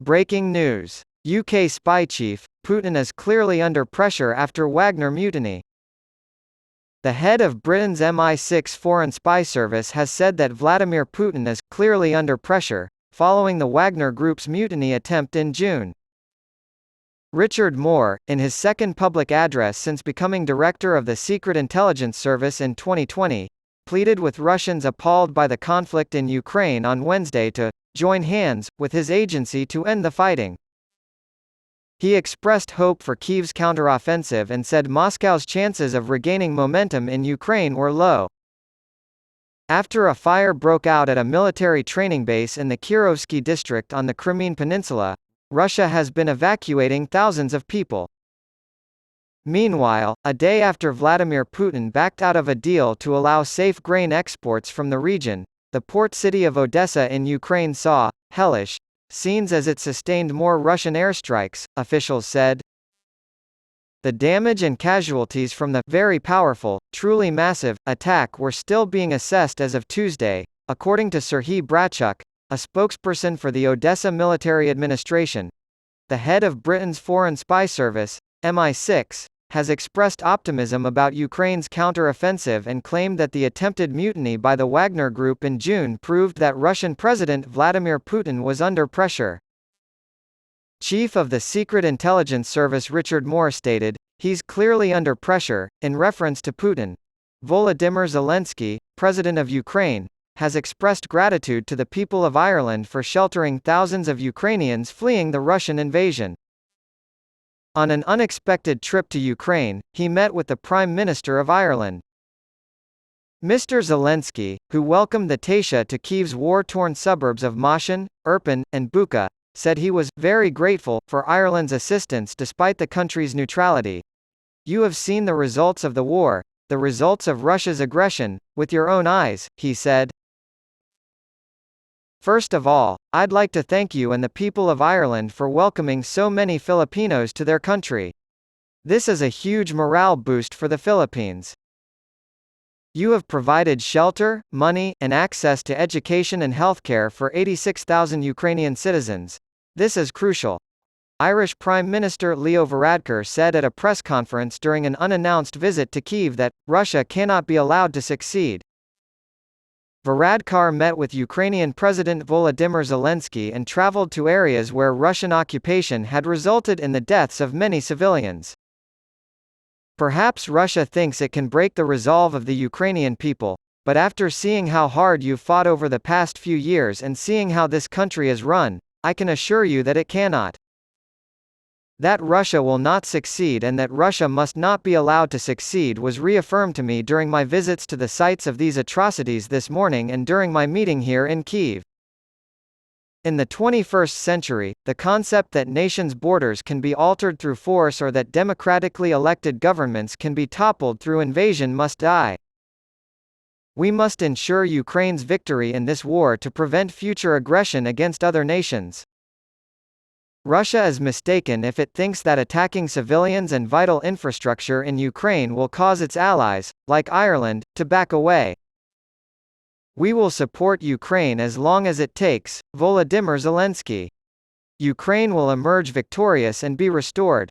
Breaking news. UK spy chief, Putin is clearly under pressure after Wagner mutiny. The head of Britain's MI6 foreign spy service has said that Vladimir Putin is clearly under pressure, following the Wagner Group's mutiny attempt in June. Richard Moore, in his second public address since becoming director of the Secret Intelligence Service in 2020, pleaded with Russians appalled by the conflict in Ukraine on Wednesday to join hands with his agency to end the fighting. He expressed hope for Kyiv's counteroffensive and said Moscow's chances of regaining momentum in Ukraine were low. After a fire broke out at a military training base in the Kirovsky district on the Crimean Peninsula, Russia has been evacuating thousands of people. Meanwhile, a day after Vladimir Putin backed out of a deal to allow safe grain exports from the region, the port city of Odessa in Ukraine saw hellish scenes as it sustained more Russian airstrikes, officials said. The damage and casualties from the very powerful, truly massive attack were still being assessed as of Tuesday, according to Serhiy Brachuk, a spokesperson for the Odessa Military Administration. The head of Britain's Foreign Spy Service, MI6, has expressed optimism about Ukraine's counter-offensive and claimed that the attempted mutiny by the Wagner Group in June proved that Russian President Vladimir Putin was under pressure. Chief of the Secret Intelligence Service Richard Moore stated, "He's clearly under pressure," in reference to Putin. Volodymyr Zelensky, President of Ukraine, has expressed gratitude to the people of Ireland for sheltering thousands of Ukrainians fleeing the Russian invasion. On an unexpected trip to Ukraine, he met with the Prime Minister of Ireland. Mr. Zelensky, who welcomed the Taoiseach to Kyiv's war-torn suburbs of Moshin, Irpin, and Bucha, said he was very grateful for Ireland's assistance despite the country's neutrality. "You have seen the results of the war, the results of Russia's aggression, with your own eyes," he said. "First of all, I'd like to thank you and the people of Ireland for welcoming so many Filipinos to their country. This is a huge morale boost for the Philippines. You have provided shelter, money, and access to education and healthcare for 86,000 Ukrainian citizens. This is crucial." Irish Prime Minister Leo Varadkar said at a press conference during an unannounced visit to Kyiv that Russia cannot be allowed to succeed. Varadkar met with Ukrainian President Volodymyr Zelensky and traveled to areas where Russian occupation had resulted in the deaths of many civilians. "Perhaps Russia thinks it can break the resolve of the Ukrainian people, but after seeing how hard you've fought over the past few years and seeing how this country is run, I can assure you that it cannot. That Russia will not succeed and that Russia must not be allowed to succeed was reaffirmed to me during my visits to the sites of these atrocities this morning and during my meeting here in Kyiv. In the 21st century, the concept that nations' borders can be altered through force or that democratically elected governments can be toppled through invasion must die. We must ensure Ukraine's victory in this war to prevent future aggression against other nations. Russia is mistaken if it thinks that attacking civilians and vital infrastructure in Ukraine will cause its allies, like Ireland, to back away. We will support Ukraine as long as it takes." Volodymyr Zelensky. Ukraine will emerge victorious and be restored.